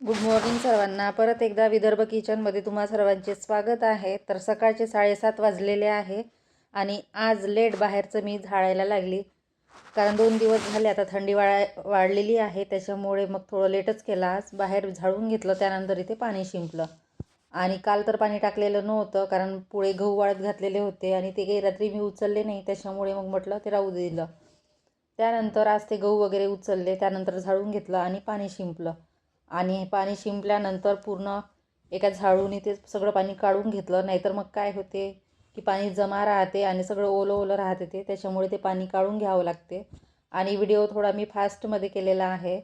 Good morning सर्वांना. परत एकदा विदर्भ किचनमध्ये तुम्हा सर्वांचे स्वागत आहे. तर सकाळचे 7:30 वाजलेले आहे आणि आज लेट बाहेरचं मी झाडायला लागली, कारण 2 दिवस झाले आता थंडी वाढलेली आहे, त्याच्यामुळे मग थोडं लेटच केलं. आज बाहेर झाडून घेतलं, त्यानंतर इथे पाणी शिंपलं. आणि काल तर पाणी टाकलेलं नव्हतं, कारण पुढे गहू वाळत घातलेले होते आणि ते काही रात्री मी उचलले नाही, त्याच्यामुळे मग म्हटलं ते राहू दिलं. त्यानंतर आज ते गहू वगैरे उचलले, त्यानंतर झाडून घेतलं आणि पाणी शिंपलं. आणि पाणी शिंपल्यानंतर पूर्ण एका झाडूने ते सगळं पाणी काढून घेतलं, नाहीतर मग काय होते की पाणी जमा राहते आणि सगळं ओलं ओलं राहते ते, त्याच्यामुळे ते पाणी काढून घ्यावं लागते. आणि व्हिडिओ थोडा मी फास्टमध्ये केलेला आहे.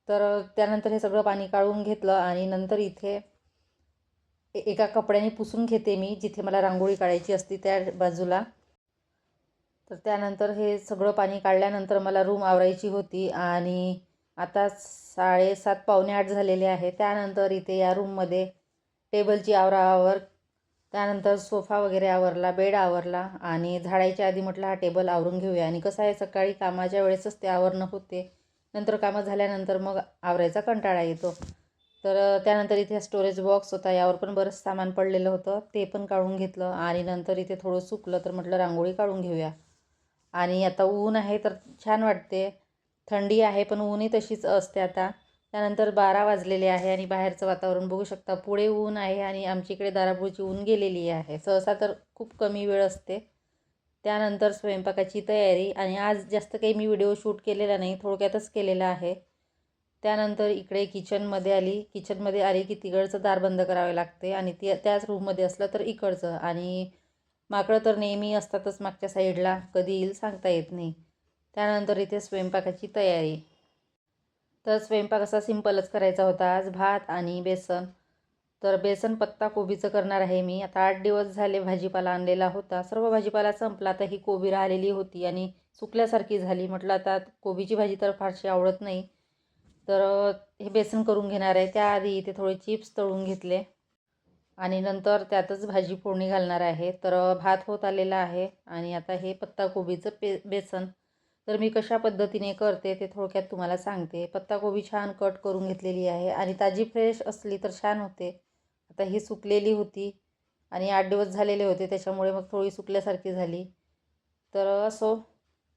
तर त्यानंतर हे सगळं पाणी काढून घेतलं आणि नंतर इथे एका कपड्याने पुसून घेते मी, जिथे मला रांगोळी काढायची असते त्या बाजूला. तर त्यानंतर हे सगळं पाणी काढल्यानंतर मला रूम आवरायची होती आणि आता 7:30 पावणे 8 झालेले आहे. त्यानंतर इथे या रूममध्ये टेबलची आवराआवर, त्यानंतर सोफा वगैरे आवरला, बेड आवरला आणि झाडायच्या आधी म्हटलं हा टेबल आवरून घेऊया. आणि कसं आहे, सकाळी कामाच्या वेळेसच ते आवरणं होते, नंतर कामं झाल्यानंतर मग आवरायचा कंटाळा येतो. तर त्यानंतर इथे स्टोरेज बॉक्स होता, यावर पण बरंच सामान पडलेलं होतं, ते पण काढून घेतलं. आणि नंतर इथे थोडं सुकलं तर म्हटलं रांगोळी काढून घेऊया. आणि आता ऊन आहे तर छान वाटते, थंडी आहे पण ऊनही तशीच असते आता. त्यानंतर 12 वाजलेले आहे आणि बाहेरचं वातावरण बघू शकता, पुढे ऊन आहे आणि आमच्या इकडे दारापुढची ऊन गेलेली आहे. सहसा तर खूप कमी वेळ असते. त्यानंतर स्वयंपाकाची तयारी, आणि आज जास्त काही मी व्हिडिओ शूट केलेला नाही, थोडक्यातच केलेला आहे. त्यानंतर इकडे किचनमध्ये आली की तिकडचं दार बंद करावे लागते आणि त्याच रूममध्ये असलं तर इकडचं. आणि माकडं तर नेहमी असतातच मागच्या साईडला, कधी येईल सांगता येत नाही. त्यानंतर इथे स्वयंपाकाची तयारी. तर स्वयंपाक असा सिंपलच करायचा होता आज, भात आणि बेसन. तर बेसन पत्ता कोबीचं करणार आहे मी. आता 8 दिवस झाले भाजीपाला आणलेला होता, सर्व भाजीपाला संपला. आता ही कोबी राहिलेली होती आणि सुकल्यासारखी झाली. म्हटलं आता कोबीची भाजी तर फारशी आवडत नाही, तर हे बेसन करून घेणार आहे. त्याआधी इथे थोडे चिप्स तळून घेतले आणि नंतर त्यातच भाजी फोडणी घालणार आहे. तर भात होत आलेला आहे आणि आता हे पत्ताकोबीचं बेसन. तर मी कशा पद्धतीने करते ते थोडक्यात तुम्हाला सांगते. पत्ताकोबी छान कट करून घेतलेली आहे आणि ताजी फ्रेश असली तर छान होते. आता ही सुकलेली होती आणि 8 दिवस झालेले होते, त्याच्यामुळे मग थोडी सुकल्यासारखी झाली. तर असो,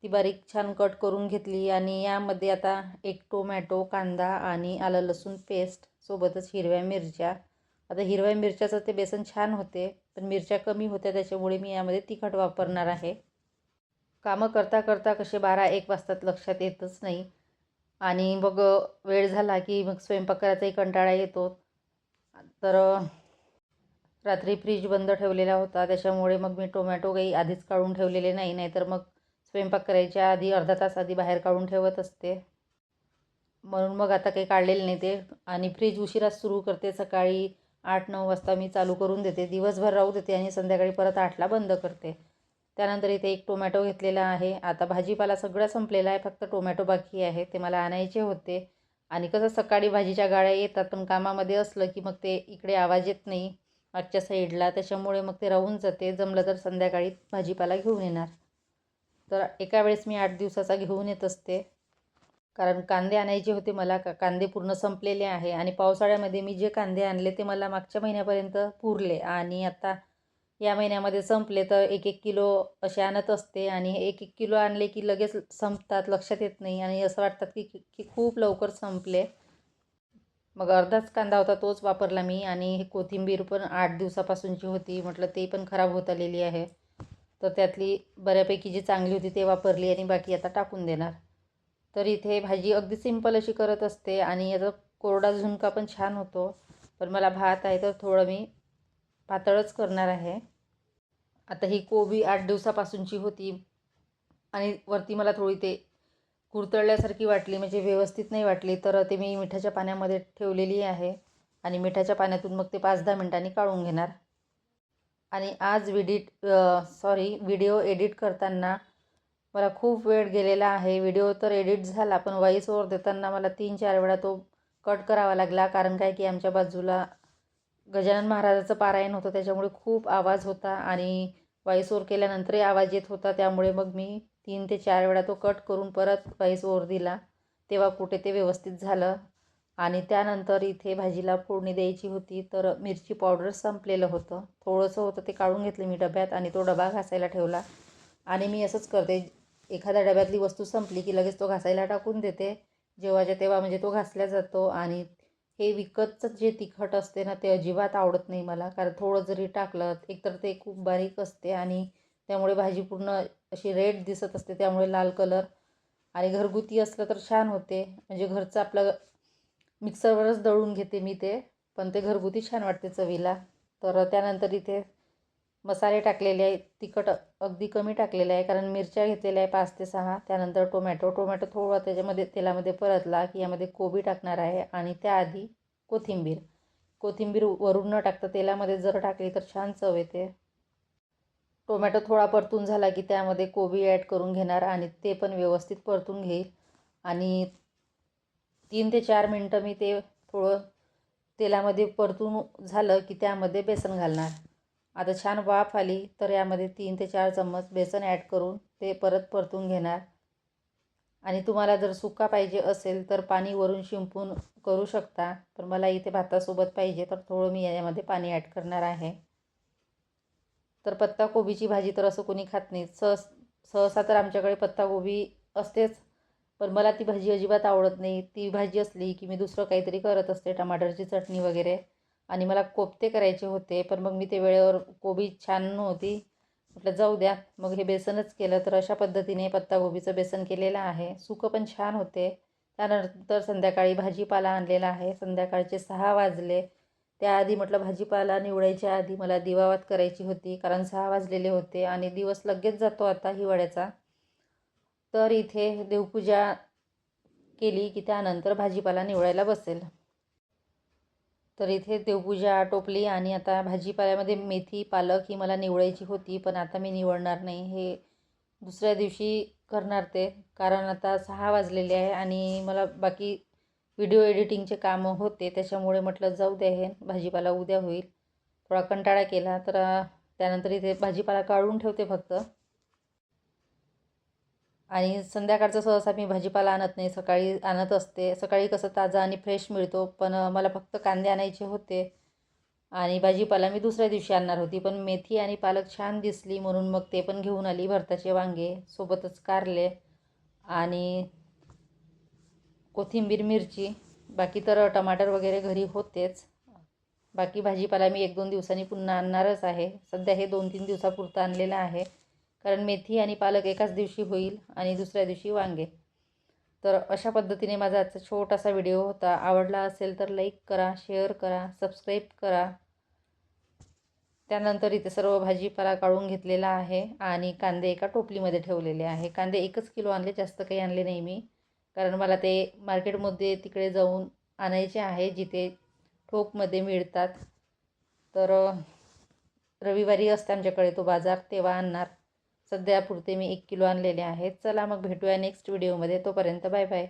ती बारीक छान कट करून घेतली. आणि यामध्ये आता एक टोमॅटो, कांदा आणि आलं लसूण पेस्ट, सोबतच हिरव्या मिरच्या. आता हिरव्या मिरच्याचं ते बेसन छान होते, पण मिरच्या कमी होत्या, त्याच्यामुळे मी यामध्ये तिखट वापरणार आहे. कामं करता करता कसे 12-1 वाजतात लक्षात येतच नाही. आणि मग वेळ झाला की मग स्वयंपाक करायचाही कंटाळा येतो. तर रात्री फ्रीज बंद ठेवलेला होता, त्याच्यामुळे मग मी टोमॅटो काही आधीच काढून ठेवलेले नाही, नाहीतर मग स्वयंपाक करायच्या आधी अर्धा तास आधी बाहेर काढून ठेवत असते. म्हणून मग आता काही काढलेलं नाही ते. आणि फ्रीज उशिराच सुरू करते, सकाळी 8-9 वाजता मी चालू करून देते, दिवसभर राहू देते आणि संध्याकाळी परत 8ला बंद करते. त्यानंतर इथे एक टोमॅटो घेतलेला आहे. आता भाजीपाला सगळं संपलेला आहे, फक्त टोमॅटो बाकी आहे, ते मला आणायचे होते. आणि कसं सकाळी भाजीच्या गाड्या येतात, पण कामामध्ये असलं की मग ते इकडे आवाज येत नाही मागच्या साईडला, त्याच्यामुळे मग ते राहून जाते. जमलं तर संध्याकाळी भाजीपाला घेऊन येणार. तर एका वेळेस मी 8 दिवसाचा घेऊन येत असते, कारण कांदे आणायचे होते मला. कांदे पूर्ण संपलेले आहे आणि पावसाळ्यामध्ये मी जे कांदे आणले ते मला मागच्या महिन्यापर्यंत पुरले आणि आता या महिन्यामध्ये संपले. तर 1-1 किलो असे आणत असते आणि 1-1 किलो आणले की लगेच संपतात, लक्षात येत नाही आणि असं वाटतं की खूप लवकर संपले. मग अर्धाच कांदा होता, तोच वापरला मी. आणि हे कोथिंबीर पण 8 दिवसापासूनची होती, म्हटलं ते पण खराब होत आलेली आहे, तर त्यातली बऱ्यापैकी जी चांगली होती ते वापरली आणि बाकी आता टाकून देणार. तर इथे भाजी अगदी सिंपल अशी करत असते आणि याचा कोरडा झुणका पण छान होतो. पण मला भात आहे तर थोडं मी पातळच करणार आहे. आता ही कोबी 8 दिवसापासूनची होती आणि वरती मला थोडी ते कुरतळल्यासारखी वाटली, म्हणजे व्यवस्थित नाही वाटली, तर ते मी मिठाच्या पाण्यामध्ये ठेवलेली आहे आणि मिठाच्या पाण्यातून मग ते 5-10 मिनिटांनी काढून घेणार. आणि आज व्हिडिओ एडिट करताना मला खूप वेळ गेलेला आहे. व्हिडिओ तर एडिट झाला, पण व्हॉईस ओव्हर देताना मला 3-4 वेळा तो कट करावा लागला, कारण काय की आमच्या बाजूला गजानन महाराजाचं पारायण होतं, त्याच्यामुळे खूप आवाज होता आणि व्हॉईस ओव्हर केल्यानंतरही आवाज येत होता. त्यामुळे मग मी 3 ते 4 वेळा तो कट करून परत व्हॉईस ओव्हर दिला, तेव्हा कुठे ते व्यवस्थित झालं. आणि त्यानंतर इथे भाजीला फोडणी द्यायची होती, तर मिरची पावडर संपलेलं होतं. थोडंसं होतं ते काढून घेतलं मी डब्यात आणि तो डबा घासायला ठेवला. आणि मी असंच करते, एखाद्या डब्यातली वस्तू संपली की लगेच तो घासायला टाकून देते. जेव्हाच्या तेव्हा म्हणजे तो घासला जातो. आणि हे विकतचं जे तिखट असते ना, ते अजिबात आवडत नाही मला. कारण थोडं जरी टाकलं, एकतर ते खूप बारीक असते आणि त्यामुळे भाजी पूर्ण अशी रेड दिसत असते, त्यामुळे लाल कलर. आणि घरगुती असलं तर छान होते, म्हणजे घरचं आपलं मिक्सरवरच दळून घेते मी ते, पण ते घरगुती छान वाटते चवीला. तर त्यानंतर इथे मसाले टाकलेले आहे. तिखट अगदी कमी टाकलेलं आहे, कारण मिरच्या घेतलेल्या आहे 5 ते 6. त्यानंतर टोमॅटो थोडा त्याच्यामध्ये तेलामध्ये परतला की यामध्ये कोबी टाकणार आहे. आणि त्याआधी कोथिंबीर वरून न टाकता तेलामध्ये जर टाकली तर छान चव येते. टोमॅटो थोडा परतून झाला की त्यामध्ये कोबी ॲड करून घेणार आणि ते पण व्यवस्थित परतून घेईल. आणि 3 ते 4 मिनटं मी ते थोडं तेलामध्ये परतून झालं की त्यामध्ये बेसन घालणार. आता छान वाफ आली तर यामध्ये 3 ते 4 चम्मच बेसन ॲड करून ते परत परतून घेणार. आणि तुम्हाला जर सुका पाहिजे असेल तर पाणी वरून शिंपून करू शकता, पण मला इथे भातासोबत पाहिजे तर थोडं मी यामध्ये पाणी ॲड करणार आहे. तर पत्ताकोबीची भाजी तर असं कोणी खात नाही. सहसा तर आमच्याकडे पत्ताकोबी असतेच, पण मला ती भाजी अजिबात आवडत नाही. ती भाजी असली की मी दुसरं काहीतरी करत असते, टमाटरची चटणी वगैरे. आणि मला कोफ्ते करायचे होते, पण मग मी ते वेळेवर कोबी छान नव्हती, म्हटलं जाऊ द्या, मग हे बेसनच केलं. तर अशा पद्धतीने पत्ताकोबीचं बेसन केलेलं आहे. सुकं पण छान होते. त्यानंतर संध्याकाळी भाजीपाला आणलेला आहे. संध्याकाळचे 6 वाजले. त्याआधी म्हटलं भाजीपाला निवडायच्या आधी मला दिवावात करायची होती, कारण 6 वाजलेले होते आणि दिवस लगेच जातो आता हिवाळ्याचा. तर इथे देवपूजा केली की त्यानंतर भाजीपाला निवडायला बसेल. तर इथे देवपूजा आटोपली आणि आता भाजीपाल्यामध्ये मेथी पालक ही मला निवडायची होती, पण आता मी निवडणार नाही. हे दुसऱ्या दिवशी करणार ते, कारण आता 6 वाजलेले आहे आणि मला बाकी व्हिडिओ एडिटिंगचे कामं होते, त्याच्यामुळे म्हटलं जाऊ द्या, हे भाजीपाला उद्या होईल. थोडा कंटाळा केला. तर त्यानंतर इथे भाजीपाला काढून ठेवते फक्त. आणि संध्याकाळचं सहसा मी भाजीपाला आणत नाही, सकाळी आणत असते. सकाळी कसं ताजा आणि फ्रेश मिळतो, पण मला फक्त कांदे आणायचे होते आणि भाजीपाला मी दुसऱ्या दिवशी आणणार होती. पण मेथी आणि पालक छान दिसली म्हणून मग ते पण घेऊन आली. भरताचे वांगे, सोबतच कारले आणि कोथिंबीर, मिरची. बाकी तर टमाटर वगैरे घरी होतेच. बाकी भाजीपाला मी 1-2 दिवसांनी पुन्हा आणणारच आहे. सध्या हे 2-3 दिवसापुरतं आणलेलं आहे, कारण मेथी आणि पालक एकाच दिवशी होईल आणि दुसऱ्या दिवशी वांगे. तर अशा पद्धतीने माझा आजचा छोटासा व्हिडिओ होता. आवडला असेल तर लाईक करा, शेअर करा, सबस्क्राईब करा. त्यानंतर इथे सर्व भाजीपाला काढून घेतलेला आहे आणि कांदे एका टोपलीमध्ये ठेवलेले आहे. कांदे 1 किलो आणले, जास्त काही आणले नाही मी, कारण मला ते मार्केटमध्ये तिकडे जाऊन आणायचे आहे, जिथे ठोकमध्ये मिळतात. तर रविवारी असते आमच्याकडे तो बाजार, तेव्हा आणणार. सध्यापुरते मी 1 किलो आणलेले आहेत. चला मग भेटूया नेक्स्ट व्हिडिओमध्ये. तोपर्यंत बाय बाय.